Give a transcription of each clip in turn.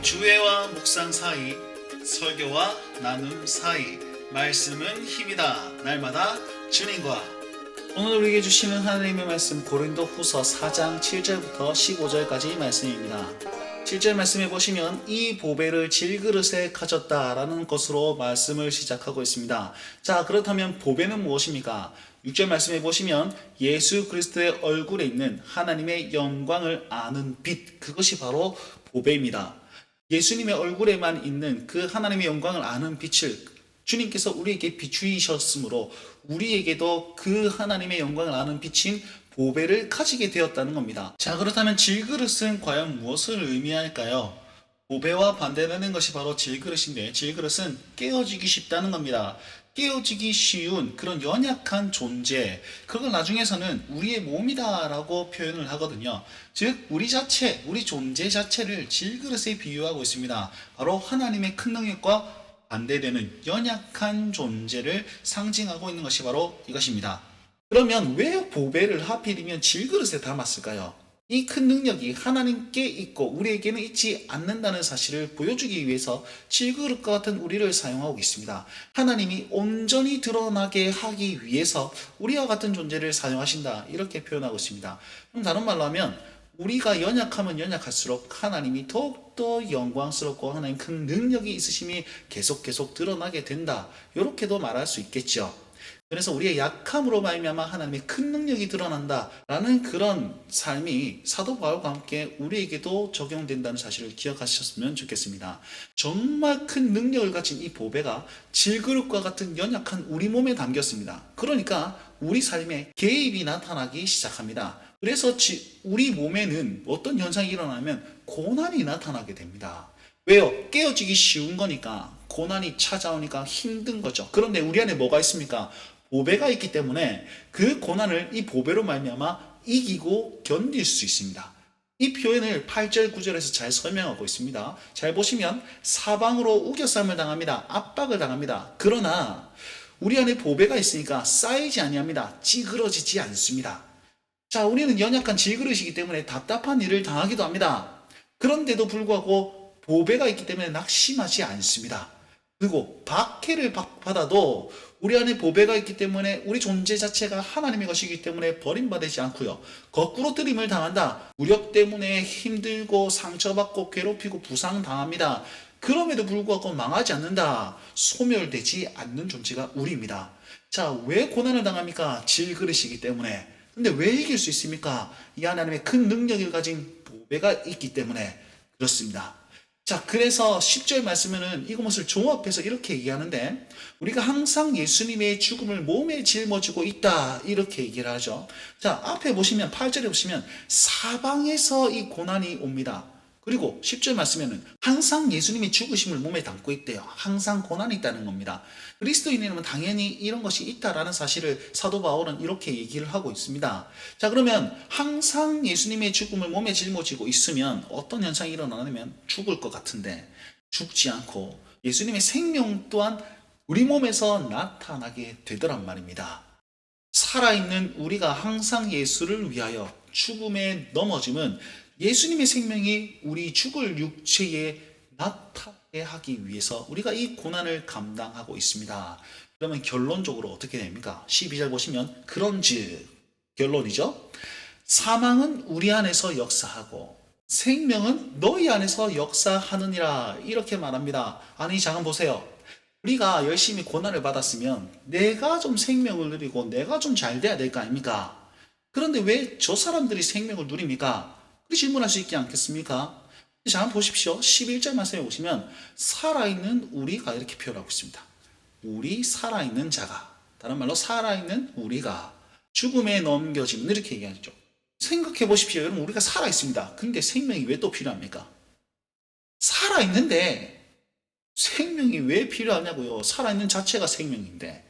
주회와 묵상 사이, 설교와 나눔 사이, 말씀은 힘이다. 날마다 주님과. 오늘 우리에게 주시는 하나님의 말씀 고린도 후서 4장 7절부터 15절까지 말씀입니다. 7절 말씀에 보시면 이 보배를 질그릇에 가졌다라는 것으로 말씀을 시작하고 있습니다. 자, 그렇다면 보배는 무엇입니까? 6절 말씀에 보시면 예수 그리스도의 얼굴에 있는 하나님의 영광을 아는 빛, 그것이 바로 보배입니다. 예수님의 얼굴에만 있는 그 하나님의 영광을 아는 빛을 주님께서 우리에게 비추이셨으므로 우리에게도 그 하나님의 영광을 아는 빛인 보배를 가지게 되었다는 겁니다. 자, 그렇다면 질그릇은 과연 무엇을 의미할까요? 보배와 반대되는 것이 바로 질그릇인데, 질그릇은 깨어지기 쉽다는 겁니다. 깨어지기 쉬운 그런 연약한 존재, 그걸 나중에서는 우리의 몸이다 라고 표현을 하거든요. 즉 우리 자체, 우리 존재 자체를 질그릇에 비유하고 있습니다. 바로 하나님의 큰 능력과 반대되는 연약한 존재를 상징하고 있는 것이 바로 이것입니다. 그러면 왜 보배를 하필이면 질그릇에 담았을까요? 이 큰 능력이 하나님께 있고 우리에게는 있지 않는다는 사실을 보여주기 위해서 질그릇과 같은 우리를 사용하고 있습니다. 하나님이 온전히 드러나게 하기 위해서 우리와 같은 존재를 사용하신다, 이렇게 표현하고 있습니다. 그럼 다른 말로 하면 우리가 연약하면 연약할수록 하나님이 더욱더 영광스럽고 하나님 큰 능력이 있으심이 계속 드러나게 된다, 이렇게도 말할 수 있겠죠. 그래서 우리의 약함으로 말미암아 하나님의 큰 능력이 드러난다라는 그런 삶이 사도 바울과 함께 우리에게도 적용된다는 사실을 기억하셨으면 좋겠습니다. 정말 큰 능력을 가진 이 보배가 질그릇과 같은 연약한 우리 몸에 담겼습니다. 그러니까 우리 삶에 개입이 나타나기 시작합니다. 그래서 우리 몸에는 어떤 현상이 일어나면 고난이 나타나게 됩니다. 왜요? 깨어지기 쉬운 거니까, 고난이 찾아오니까 힘든 거죠. 그런데 우리 안에 뭐가 있습니까? 보배가 있기 때문에 그 고난을 이 보배로 말미암아 이기고 견딜 수 있습니다. 이 표현을 8절 9절에서 잘 설명하고 있습니다. 잘 보시면 사방으로 우겨싸움을 당합니다. 압박을 당합니다. 그러나 우리 안에 보배가 있으니까 쌓이지 아니합니다. 찌그러지지 않습니다. 자, 우리는 연약한 질그릇이기 때문에 답답한 일을 당하기도 합니다. 그런데도 불구하고 보배가 있기 때문에 낙심하지 않습니다. 그리고 박해를 받아도 우리 안에 보배가 있기 때문에 우리 존재 자체가 하나님의 것이기 때문에 버림받지 않고요. 거꾸로 뜨림을 당한다. 무력 때문에 힘들고 상처받고 괴롭히고 부상당합니다. 그럼에도 불구하고 망하지 않는다. 소멸되지 않는 존재가 우리입니다. 자, 왜 고난을 당합니까? 질그릇이기 때문에. 근데 왜 이길 수 있습니까? 이 하나님의 큰 능력을 가진 보배가 있기 때문에 그렇습니다. 자, 그래서 10절 말씀에는 이것을 종합해서 이렇게 얘기하는데, 우리가 항상 예수님의 죽음을 몸에 짊어지고 있다, 이렇게 얘기를 하죠. 자, 앞에 보시면 8절에 보시면 사방에서 이 고난이 옵니다. 그리고 10절 말씀에는 항상 예수님이 죽으심을 몸에 담고 있대요. 항상 고난이 있다는 겁니다. 그리스도인이라면 당연히 이런 것이 있다라는 사실을 사도 바울은 이렇게 얘기를 하고 있습니다. 자, 그러면 항상 예수님의 죽음을 몸에 짊어지고 있으면 어떤 현상이 일어나냐면 죽을 것 같은데 죽지 않고 예수님의 생명 또한 우리 몸에서 나타나게 되더란 말입니다. 살아있는 우리가 항상 예수를 위하여 죽음에 넘어짐은 예수님의 생명이 우리 죽을 육체에 나타나게 하기 위해서 우리가 이 고난을 감당하고 있습니다. 그러면 결론적으로 어떻게 됩니까? 12절 보시면 그런즉, 결론이죠. 사망은 우리 안에서 역사하고 생명은 너희 안에서 역사하느니라, 이렇게 말합니다. 아니, 잠깐 보세요. 우리가 열심히 고난을 받았으면 내가 좀 생명을 누리고 내가 좀 잘 돼야 될 거 아닙니까? 그런데 왜 저 사람들이 생명을 누립니까? 그렇게 질문할 수 있지 않겠습니까? 자, 한번 보십시오. 11절 말씀에 보시면 살아있는 우리가 이렇게 표현하고 있습니다. 우리 살아있는 자가, 다른 말로 살아있는 우리가 죽음에 넘겨지면, 이렇게 얘기하죠. 생각해 보십시오. 여러분, 우리가 살아있습니다. 근데 생명이 왜 또 필요합니까? 살아있는데 생명이 왜 필요하냐고요. 살아있는 자체가 생명인데.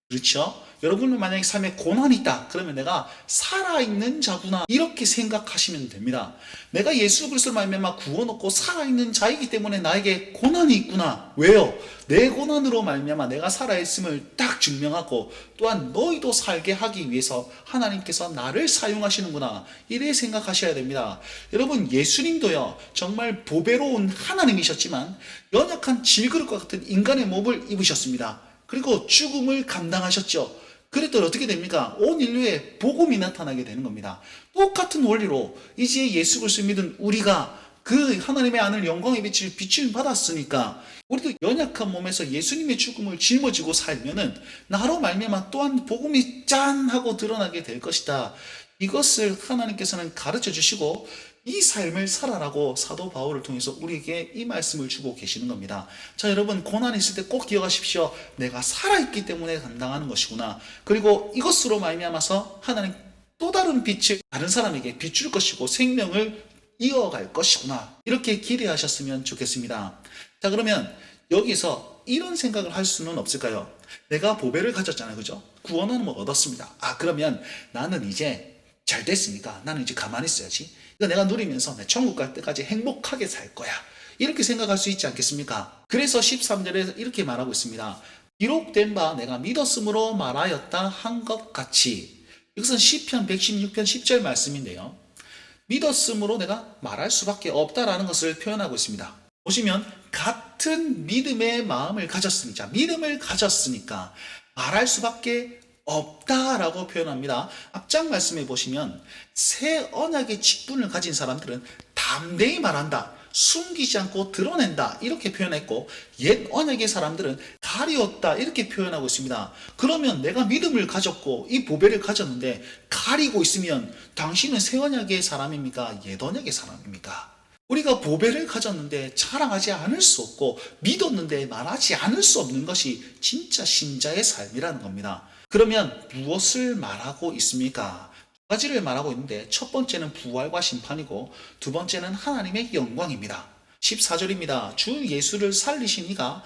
그렇죠? 여러분은 만약에 삶에 고난이 있다 그러면 내가 살아있는 자구나 이렇게 생각하시면 됩니다. 내가 예수 그리스도를 말미암아 구원 얻고 살아있는 자이기 때문에 나에게 고난이 있구나. 왜요? 내 고난으로 말미암아 내가 살아있음을 딱 증명하고 또한 너희도 살게 하기 위해서 하나님께서 나를 사용하시는구나 이래 생각하셔야 됩니다. 여러분 예수님도요 정말 보배로운 하나님이셨지만 연약한 질그릇과 같은 인간의 몸을 입으셨습니다. 그리고 죽음을 감당하셨죠. 그랬더니 어떻게 됩니까? 온 인류에 복음이 나타나게 되는 겁니다. 똑같은 원리로 이제 예수 그리스도 믿은 우리가 그 하나님의 아들 영광의 빛을 비추임 받았으니까 우리도 연약한 몸에서 예수님의 죽음을 짊어지고 살면은 나로 말미암아 또한 복음이 짠 하고 드러나게 될 것이다. 이것을 하나님께서는 가르쳐 주시고 이 삶을 살아라고 사도 바울을 통해서 우리에게 이 말씀을 주고 계시는 겁니다. 자, 여러분 고난이 있을 때 꼭 기억하십시오. 내가 살아있기 때문에 감당하는 것이구나. 그리고 이것으로 말미암아서 하나님 또 다른 빛을 다른 사람에게 비출 것이고 생명을 이어갈 것이구나. 이렇게 기대하셨으면 좋겠습니다. 자, 그러면 여기서 이런 생각을 할 수는 없을까요? 내가 보배를 가졌잖아요. 그죠? 구원은 얻었습니다. 그러면 나는 이제 잘 됐으니까 나는 이제 가만히 있어야지. 이거 내가 누리면서 내 천국 갈 때까지 행복하게 살 거야. 이렇게 생각할 수 있지 않겠습니까? 그래서 13절에 이렇게 말하고 있습니다. 기록된 바 내가 믿었으므로 말하였다 한 것 같이. 이것은 시편 116편 10절 말씀인데요. 믿었으므로 내가 말할 수밖에 없다라는 것을 표현하고 있습니다. 보시면 같은 믿음의 마음을 가졌으니까 믿음을 가졌으니까 말할 수밖에 없다라고 표현합니다. 앞장 말씀해 보시면 새 언약의 직분을 가진 사람들은 담대히 말한다. 숨기지 않고 드러낸다 이렇게 표현했고 옛 언약의 사람들은 가리었다 이렇게 표현하고 있습니다. 그러면 내가 믿음을 가졌고 이 보배를 가졌는데 가리고 있으면 당신은 새 언약의 사람입니까? 옛 언약의 사람입니까? 우리가 보배를 가졌는데 자랑하지 않을 수 없고 믿었는데 말하지 않을 수 없는 것이 진짜 신자의 삶이라는 겁니다. 그러면 무엇을 말하고 있습니까? 두 가지를 말하고 있는데 첫 번째는 부활과 심판이고 두 번째는 하나님의 영광입니다. 14절입니다. 주 예수를 살리신 이가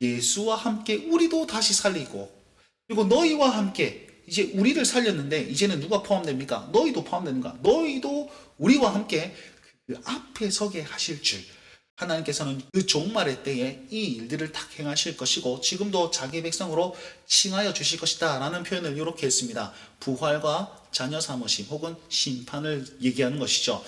예수와 함께 우리도 다시 살리고 그리고 너희와 함께 이제 우리를 살렸는데 이제는 누가 포함됩니까? 너희도 포함됩니까? 너희도 우리와 함께 그 앞에 서게 하실 줄 하나님께서는 그 종말의 때에 이 일들을 다 행하실 것이고 지금도 자기 백성으로 칭하여 주실 것이다 라는 표현을 이렇게 했습니다. 부활과 자녀 삼으심 혹은 심판을 얘기하는 것이죠.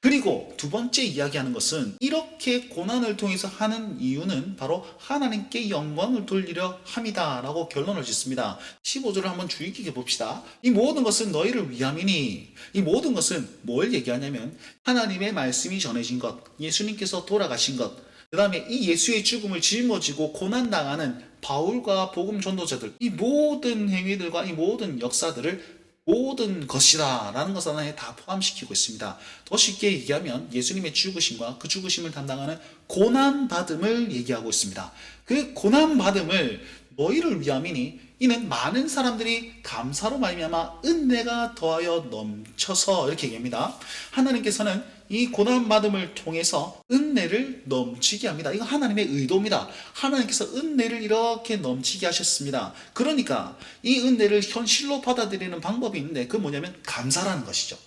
그리고 두 번째 이야기하는 것은 이렇게 고난을 통해서 하는 이유는 바로 하나님께 영광을 돌리려 함이다 라고 결론을 짓습니다. 15절을 한번 주의 깊게 봅시다. 이 모든 것은 너희를 위함이니 이 모든 것은 뭘 얘기하냐면 하나님의 말씀이 전해진 것, 예수님께서 돌아가신 것, 그 다음에 이 예수의 죽음을 짊어지고 고난당하는 바울과 복음 전도자들 이 모든 행위들과 이 모든 역사들을 모든 것이다 라는 것을 하나에 다 포함시키고 있습니다. 더 쉽게 얘기하면 예수님의 죽으심과 그 죽으심을 담당하는 고난받음을 얘기하고 있습니다. 그 고난받음을 너희를 위함이니 이는 많은 사람들이 감사로 말미암아 은혜가 더하여 넘쳐서 이렇게 얘기합니다. 하나님께서는 이 고난받음을 통해서 은혜를 넘치게 합니다. 이거 하나님의 의도입니다. 하나님께서 은혜를 이렇게 넘치게 하셨습니다. 그러니까 이 은혜를 현실로 받아들이는 방법이 있는데 그건 뭐냐면 감사라는 것이죠.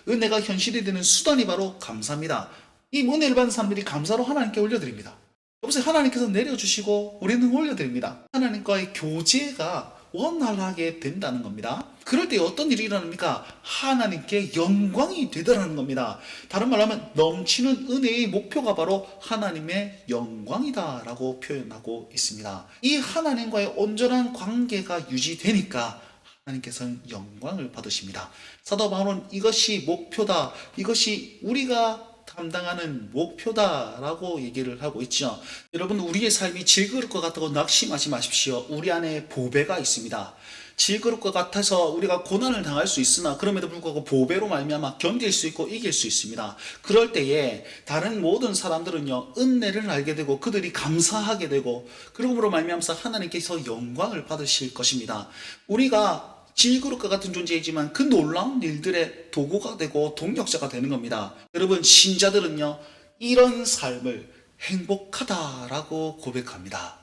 은혜가 현실이 되는 수단이 바로 감사입니다. 이 은혜를 받은 사람들이 감사로 하나님께 올려드립니다. 여보세요. 하나님께서 내려주시고 우리는 올려드립니다. 하나님과의 교제가 원활하게 된다는 겁니다. 그럴 때 어떤 일이 일어납니까? 하나님께 영광이 되더라는 겁니다. 다른 말로 하면 넘치는 은혜의 목표가 바로 하나님의 영광이다 라고 표현하고 있습니다. 이 하나님과의 온전한 관계가 유지되니까 하나님께서는 영광을 받으십니다. 사도 바울은 이것이 목표다, 이것이 우리가 감당하는 목표다라고 얘기를 하고 있죠. 여러분 우리의 삶이 질그릇 것 같다고 낙심하지 마십시오. 우리 안에 보배가 있습니다. 질그릇 것 같아서 우리가 고난을 당할 수 있으나 그럼에도 불구하고 보배로 말미암아 견딜 수 있고 이길 수 있습니다. 그럴 때에 다른 모든 사람들은요 은혜를 알게 되고 그들이 감사하게 되고 그러므로 말미암아서 하나님께서 영광을 받으실 것입니다. 우리가 질그릇과 같은 존재이지만 그 놀라운 일들의 도구가 되고 동력자가 되는 겁니다. 여러분 신자들은요 이런 삶을 행복하다라고 고백합니다.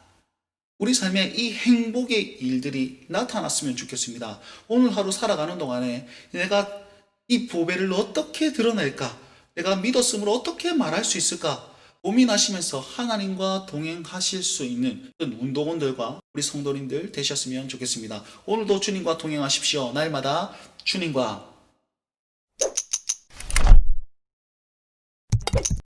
우리 삶에 이 행복의 일들이 나타났으면 좋겠습니다. 오늘 하루 살아가는 동안에 내가 이 보배를 어떻게 드러낼까? 내가 믿었음으로 어떻게 말할 수 있을까? 고민하시면서 하나님과 동행하실 수 있는 운동원들과 우리 성도님들 되셨으면 좋겠습니다. 오늘도 주님과 동행하십시오. 날마다 주님과